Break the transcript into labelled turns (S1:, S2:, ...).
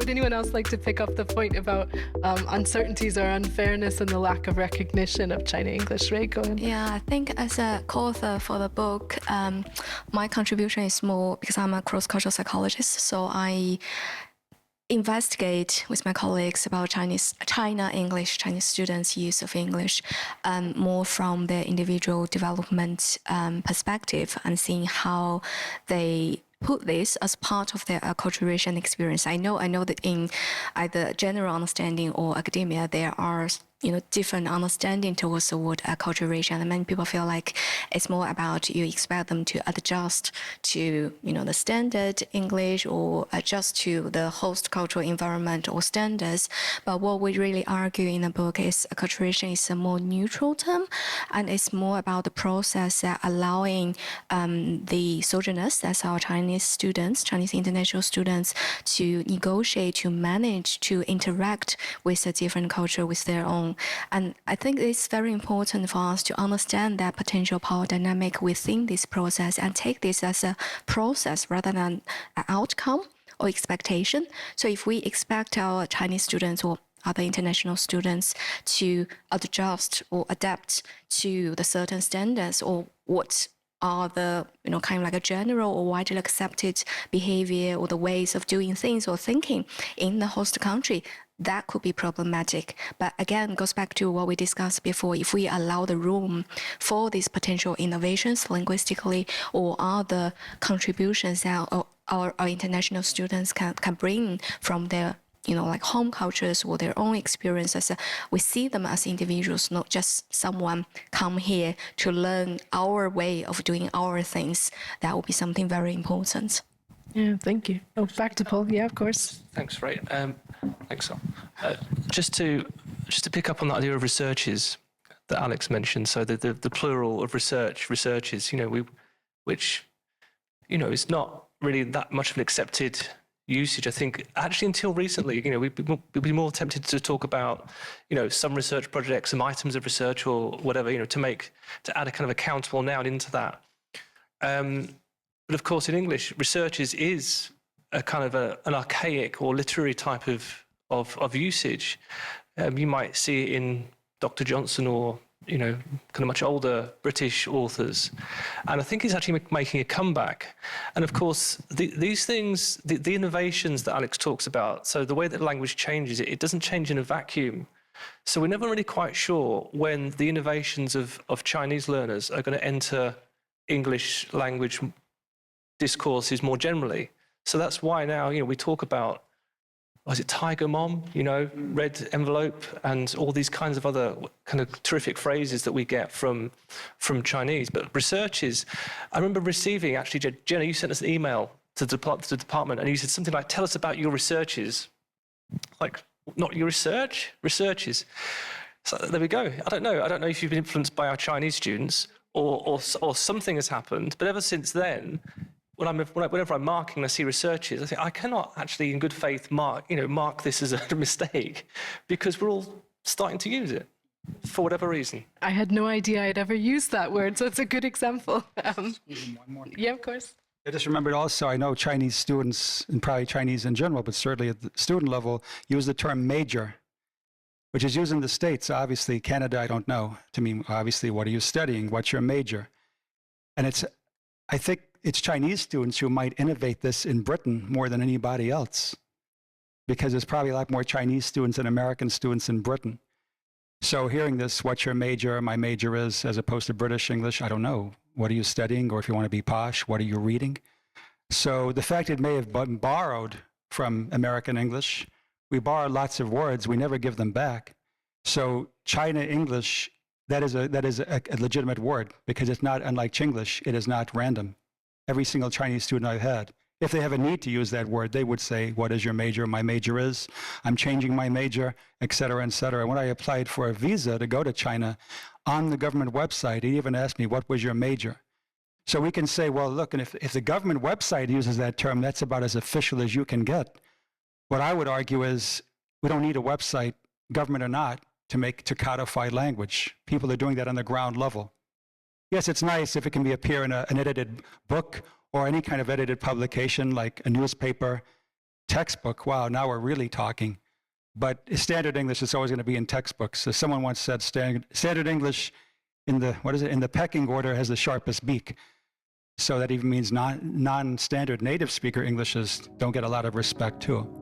S1: Would anyone else like to pick up the point about uncertainties or unfairness and the lack of recognition of China English? Ray, go ahead.
S2: Yeah, I think as a co-author for the book, my contribution is more because I'm a cross-cultural psychologist, so I investigate with my colleagues about China English, Chinese students' use of English, more from their individual development perspective, and seeing how they put this as part of their acculturation experience. I know that in either general understanding or academia, there are different understanding towards the word acculturation, and many people feel like it's more about you expect them to adjust to the standard English or adjust to the host cultural environment or standards. But what we really argue in the book is acculturation is a more neutral term, and it's more about the process that allowing the sojourners, that's our Chinese students, Chinese international students, to negotiate, to manage, to interact with a different culture, with their own. And I think it's very important for us to understand that potential power dynamic within this process and take this as a process rather than an outcome or expectation. So if we expect our Chinese students or other international students to adjust or adapt to the certain standards or what are the kind of like a general or widely accepted behavior or the ways of doing things or thinking in the host country, that could be problematic. But again, goes back to what we discussed before. If we allow the room for these potential innovations linguistically or other contributions that our international students can bring from their like home cultures or their own experiences, we see them as individuals, not just someone come here to learn our way of doing our things. That will be something very important.
S1: Yeah, thank you. Oh, back to Paul. Yeah, of course.
S3: Thanks, Ray. Thanks, Sol. Just to pick up on that idea of researches that Alex mentioned. So the plural of researches, which is not really that much of an accepted usage. I think actually until recently, we'd be more tempted to talk about, some research projects, some items of research or whatever, to add a kind of a countable noun into that. But of course, in English, researches is a kind of an archaic or literary type of usage. You might see it in Dr. Johnson or kind of much older British authors. And I think it's actually making a comeback. And of course, these things, the innovations that Alex talks about, so the way that language changes, it doesn't change in a vacuum. So we're never really quite sure when the innovations of Chinese learners are going to enter English language discourses more generally. So that's why now, we talk about, was it Tiger Mom, red envelope, and all these kinds of other kind of terrific phrases that we get from Chinese. But researches, I remember receiving, actually, Jenna, you sent us an email to the department, and you said something like, tell us about your researches. Like, not your research? Researches. So there we go. I don't know if you've been influenced by our Chinese students or something has happened, but ever since then, whenever I'm marking and I see researches, I think I cannot actually, in good faith, mark this as a mistake, because we're all starting to use it for whatever reason.
S1: I had no idea I'd ever used that word, so it's a good example. Yeah, of course.
S4: I just remembered also, I know Chinese students, and probably Chinese in general, but certainly at the student level, use the term major, which is used in the States. Obviously, Canada, I don't know. To me, obviously, what are you studying? What's your major? And I think it's Chinese students who might innovate this in Britain more than anybody else, because there's probably a lot more Chinese students than American students in Britain. So hearing this, what's your major? My major is, as opposed to British English, I don't know. What are you studying? Or if you want to be posh, what are you reading? So the fact it may have been borrowed from American English, we borrow lots of words, we never give them back. So China English, that is a legitimate word, because it's not unlike Chinglish, it is not random. Every single Chinese student I've had, if they have a need to use that word, they would say, what is your major? My major is, I'm changing my major, et cetera, et cetera. When I applied for a visa to go to China, on the government website, he even asked me, what was your major? So we can say, well, look, and if the government website uses that term, that's about as official as you can get. What I would argue is, we don't need a website, government or not, to codify language. People are doing that on the ground level. Yes, it's nice if it can appear in an edited book or any kind of edited publication like a newspaper textbook, wow, now we're really talking. But standard English is always going to be in textbooks. So someone once said standard English in the, in the pecking order has the sharpest beak. So that even means non-standard native speaker Englishes don't get a lot of respect too.